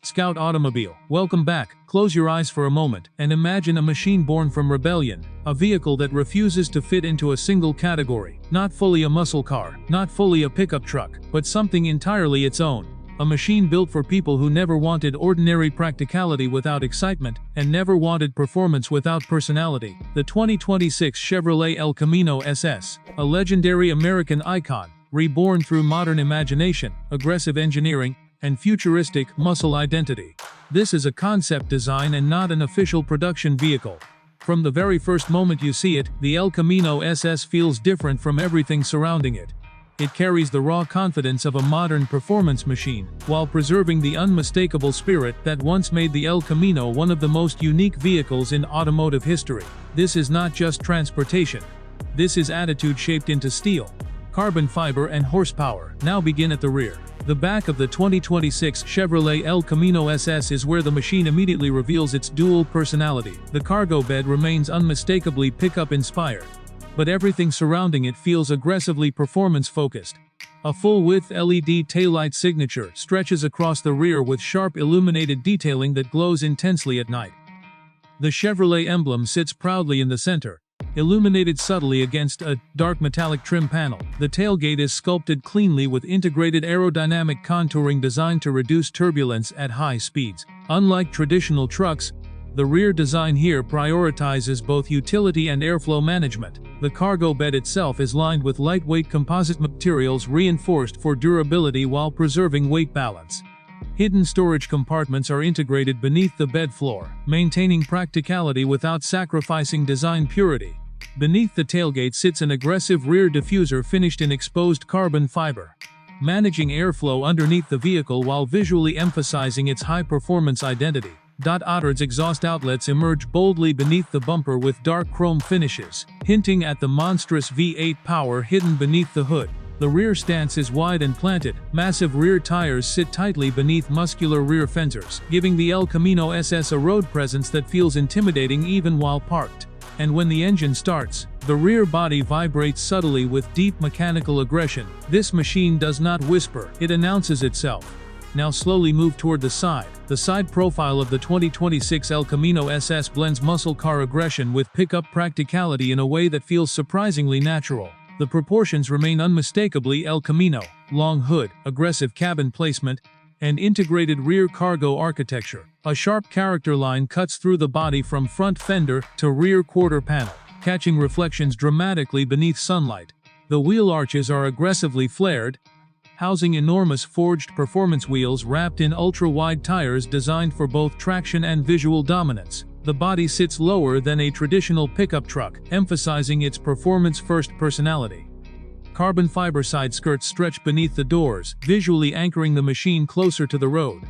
Scout Automobile, welcome back. Close your eyes for a moment and imagine a machine born from rebellion, a vehicle that refuses to fit into a single category. Not fully a muscle car, not fully a pickup truck, but something entirely its own. A machine built for people who never wanted ordinary practicality without excitement, and never wanted performance without personality. The 2026 Chevrolet El Camino SS, a legendary American icon, reborn through modern imagination, aggressive engineering, and futuristic muscle identity. This is a concept design and not an official production vehicle. From the very first moment you see it, the El Camino SS feels different from everything surrounding it. It carries the raw confidence of a modern performance machine, while preserving the unmistakable spirit that once made the El Camino one of the most unique vehicles in automotive history. This is not just transportation. This is attitude shaped into steel, carbon fiber, and horsepower. Now begin at the rear. The back of the 2026 Chevrolet El Camino SS is where the machine immediately reveals its dual personality. The cargo bed remains unmistakably pickup-inspired, but everything surrounding it feels aggressively performance-focused. A full-width LED taillight signature stretches across the rear with sharp illuminated detailing that glows intensely at night. The Chevrolet emblem sits proudly in the center, illuminated subtly against a dark metallic trim panel. The tailgate is sculpted cleanly with integrated aerodynamic contouring designed to reduce turbulence at high speeds. Unlike traditional trucks, the rear design here prioritizes both utility and airflow management. The cargo bed itself is lined with lightweight composite materials reinforced for durability while preserving weight balance. Hidden storage compartments are integrated beneath the bed floor, maintaining practicality without sacrificing design purity. Beneath the tailgate sits an aggressive rear diffuser finished in exposed carbon fiber, managing airflow underneath the vehicle while visually emphasizing its high-performance identity. Otterd's exhaust outlets emerge boldly beneath the bumper with dark chrome finishes, hinting at the monstrous V8 power hidden beneath the hood. The rear stance is wide and planted. Massive rear tires sit tightly beneath muscular rear fenders, giving the El Camino SS a road presence that feels intimidating even while parked. And when the engine starts, the rear body vibrates subtly with deep mechanical aggression. This machine does not whisper, it announces itself. Now slowly move toward the side. The side profile of the 2026 El Camino SS blends muscle car aggression with pickup practicality in a way that feels surprisingly natural. The proportions remain unmistakably El Camino: long hood, aggressive cabin placement, and integrated rear cargo architecture. A sharp character line cuts through the body from front fender to rear quarter panel, catching reflections dramatically beneath sunlight. The wheel arches are aggressively flared, housing enormous forged performance wheels wrapped in ultra-wide tires designed for both traction and visual dominance. The body sits lower than a traditional pickup truck, emphasizing its performance-first personality. Carbon fiber side skirts stretch beneath the doors, visually anchoring the machine closer to the road.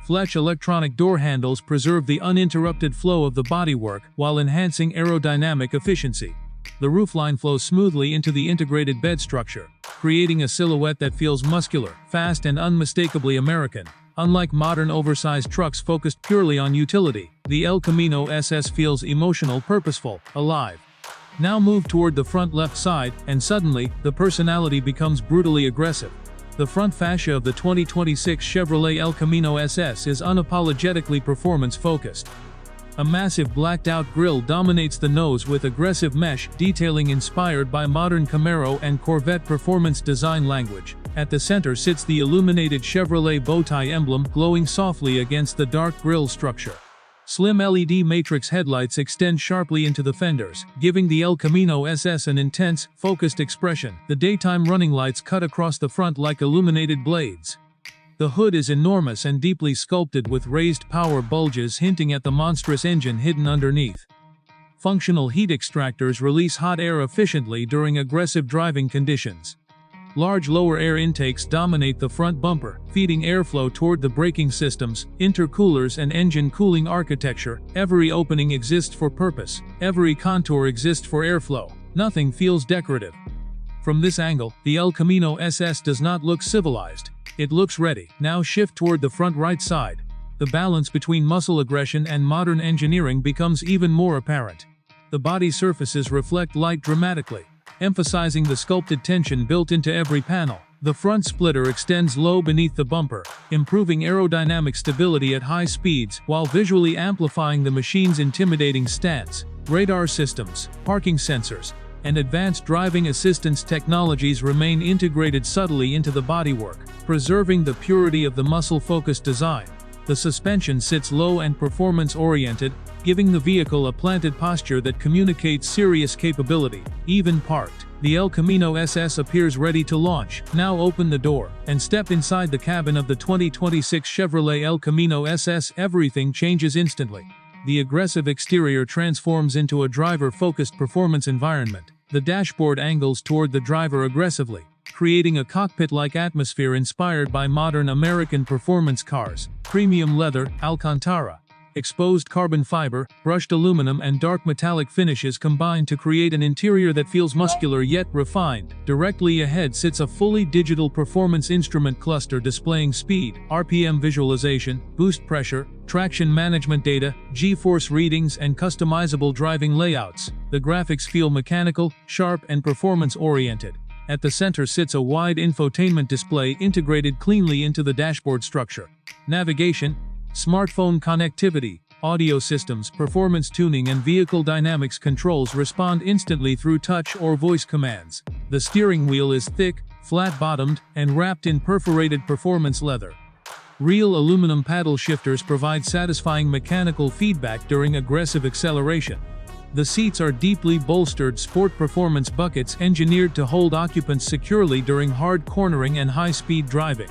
Fletch electronic door handles preserve the uninterrupted flow of the bodywork while enhancing aerodynamic efficiency. The roofline flows smoothly into the integrated bed structure, creating a silhouette that feels muscular, fast, and unmistakably American. Unlike modern oversized trucks focused purely on utility, the El Camino SS feels emotional, purposeful, alive. Now move toward the front left side, and suddenly, the personality becomes brutally aggressive. The front fascia of the 2026 Chevrolet El Camino SS is unapologetically performance-focused. A massive blacked-out grille dominates the nose with aggressive mesh detailing inspired by modern Camaro and Corvette performance design language. At the center sits the illuminated Chevrolet bowtie emblem glowing softly against the dark grille structure. Slim LED matrix headlights extend sharply into the fenders, giving the El Camino SS an intense, focused expression. The daytime running lights cut across the front like illuminated blades. The hood is enormous and deeply sculpted with raised power bulges hinting at the monstrous engine hidden underneath. Functional heat extractors release hot air efficiently during aggressive driving conditions. Large lower air intakes dominate the front bumper, feeding airflow toward the braking systems, intercoolers, and engine cooling architecture. Every opening exists for purpose. Every contour exists for airflow. Nothing feels decorative. From this angle, the El Camino SS does not look civilized. It looks ready. Now shift toward the front right side. The balance between muscle aggression and modern engineering becomes even more apparent. The body surfaces reflect light dramatically, emphasizing the sculpted tension built into every panel. The front splitter extends low beneath the bumper, improving aerodynamic stability at high speeds while visually amplifying the machine's intimidating stance. Radar systems, parking sensors, and advanced driving assistance technologies remain integrated subtly into the bodywork, preserving the purity of the muscle-focused design. The suspension sits low and performance-oriented, giving the vehicle a planted posture that communicates serious capability, even parked. The El Camino SS appears ready to launch. Now open the door and step inside the cabin of the 2026 Chevrolet El Camino SS. Everything changes instantly. The aggressive exterior transforms into a driver-focused performance environment. The dashboard angles toward the driver aggressively, creating a cockpit-like atmosphere inspired by modern American performance cars. Premium leather, Alcantara, exposed carbon fiber, brushed aluminum and dark metallic finishes combine to create an interior that feels muscular yet refined. Directly ahead sits a fully digital performance instrument cluster displaying speed, RPM visualization, boost pressure, traction management data, G-force readings and customizable driving layouts. The graphics feel mechanical, sharp and performance-oriented. At the center sits a wide infotainment display integrated cleanly into the dashboard structure. Navigation, smartphone connectivity, audio systems, performance tuning and vehicle dynamics controls respond instantly through touch or voice commands. The steering wheel is thick, flat-bottomed, and wrapped in perforated performance leather. Real aluminum paddle shifters provide satisfying mechanical feedback during aggressive acceleration. The seats are deeply bolstered sport performance buckets engineered to hold occupants securely during hard cornering and high-speed driving.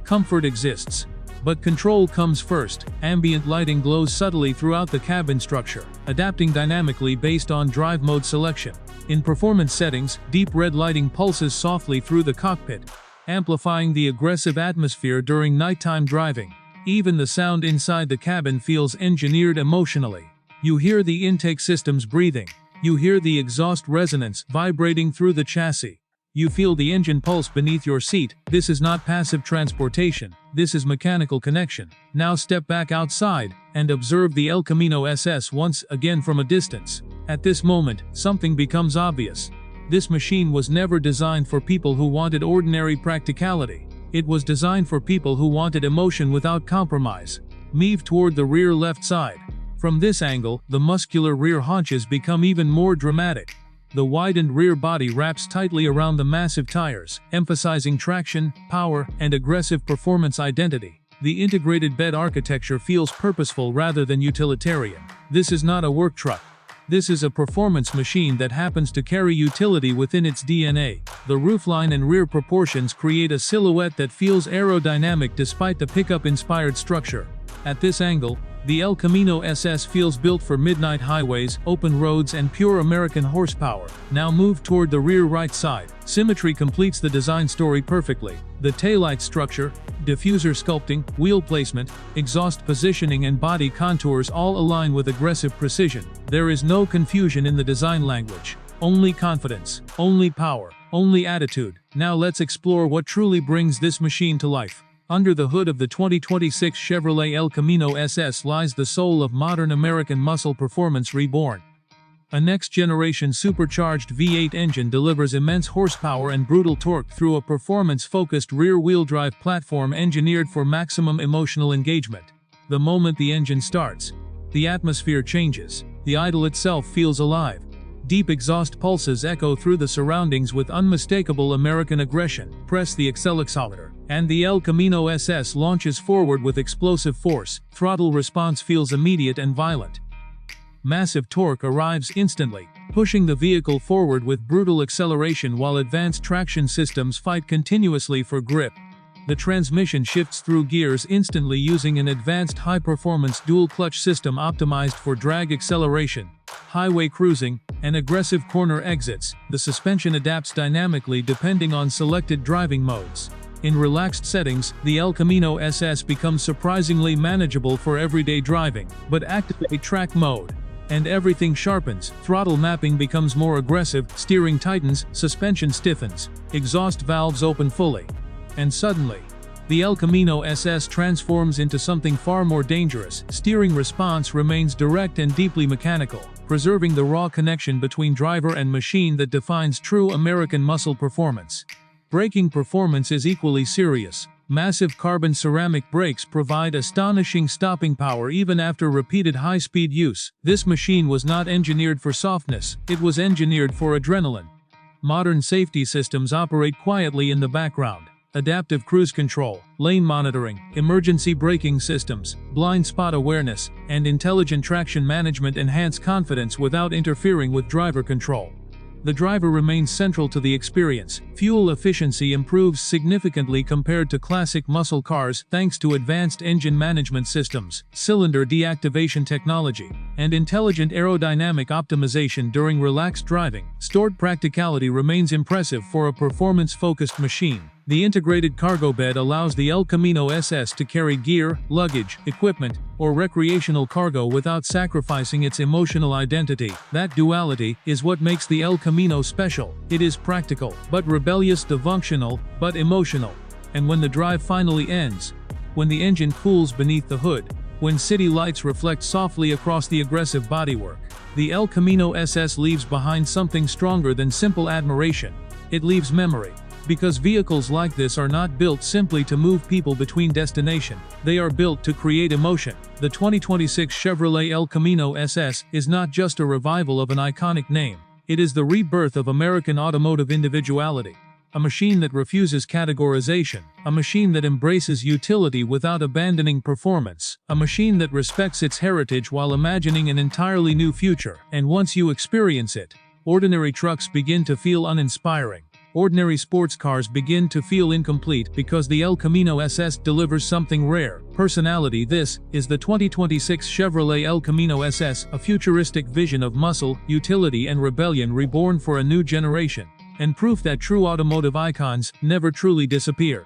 Comfort exists, but control comes first. Ambient lighting glows subtly throughout the cabin structure, adapting dynamically based on drive mode selection. In performance settings, deep red lighting pulses softly through the cockpit, amplifying the aggressive atmosphere during nighttime driving. Even the sound inside the cabin feels engineered emotionally. You hear the intake systems breathing. You hear the exhaust resonance vibrating through the chassis. You feel the engine pulse beneath your seat. This is not passive transportation. This is mechanical connection. Now step back outside and observe the El Camino SS once again from a distance. At this moment, something becomes obvious. This machine was never designed for people who wanted ordinary practicality. It was designed for people who wanted emotion without compromise. Move toward the rear left side. From this angle, the muscular rear haunches become even more dramatic. The widened rear body wraps tightly around the massive tires, emphasizing traction, power, and aggressive performance identity. The integrated bed architecture feels purposeful rather than utilitarian. This is not a work truck. This is a performance machine that happens to carry utility within its DNA. The roofline and rear proportions create a silhouette that feels aerodynamic despite the pickup-inspired structure. At this angle, the El Camino SS feels built for midnight highways, open roads and pure American horsepower. Now move toward the rear right side. Symmetry completes the design story perfectly. The taillight structure, diffuser sculpting, wheel placement, exhaust positioning and body contours all align with aggressive precision. There is no confusion in the design language. Only confidence, only power, only attitude. Now let's explore what truly brings this machine to life. Under the hood of the 2026 Chevrolet El Camino SS lies the soul of modern American muscle performance reborn. A next-generation supercharged V8 engine delivers immense horsepower and brutal torque through a performance-focused rear-wheel drive platform engineered for maximum emotional engagement. The moment the engine starts, the atmosphere changes. The idle itself feels alive. Deep exhaust pulses echo through the surroundings with unmistakable American aggression. Press the accelerator, and the El Camino SS launches forward with explosive force. Throttle response feels immediate and violent. Massive torque arrives instantly, pushing the vehicle forward with brutal acceleration while advanced traction systems fight continuously for grip. The transmission shifts through gears instantly using an advanced high-performance dual-clutch system optimized for drag acceleration, highway cruising, and aggressive corner exits. The suspension adapts dynamically depending on selected driving modes. In relaxed settings, the El Camino SS becomes surprisingly manageable for everyday driving. But activate track mode, and everything sharpens. Throttle mapping becomes more aggressive, steering tightens, suspension stiffens, exhaust valves open fully. And suddenly, the El Camino SS transforms into something far more dangerous. Steering response remains direct and deeply mechanical, preserving the raw connection between driver and machine that defines true American muscle performance. Braking performance is equally serious. Massive carbon ceramic brakes provide astonishing stopping power even after repeated high-speed use. This machine was not engineered for softness, it was engineered for adrenaline. Modern safety systems operate quietly in the background. Adaptive cruise control, lane monitoring, emergency braking systems, blind spot awareness, and intelligent traction management enhance confidence without interfering with driver control. The driver remains central to the experience. Fuel efficiency improves significantly compared to classic muscle cars thanks to advanced engine management systems, cylinder deactivation technology, and intelligent aerodynamic optimization during relaxed driving. Stored practicality remains impressive for a performance-focused machine. The integrated cargo bed allows the El Camino SS to carry gear, luggage, equipment, or recreational cargo without sacrificing its emotional identity. That duality is what makes the El Camino special. It is practical, but rebellious, functional, but emotional. And when the drive finally ends, when the engine cools beneath the hood, when city lights reflect softly across the aggressive bodywork, the El Camino SS leaves behind something stronger than simple admiration. It leaves memory. Because vehicles like this are not built simply to move people between destinations, they are built to create emotion. The 2026 Chevrolet El Camino SS is not just a revival of an iconic name, it is the rebirth of American automotive individuality. A machine that refuses categorization, a machine that embraces utility without abandoning performance, a machine that respects its heritage while imagining an entirely new future. And once you experience it, ordinary trucks begin to feel uninspiring. Ordinary sports cars begin to feel incomplete because the El Camino SS delivers something rare: personality. This is the 2026 Chevrolet El Camino SS, a futuristic vision of muscle, utility and rebellion reborn for a new generation, and proof that true automotive icons never truly disappear.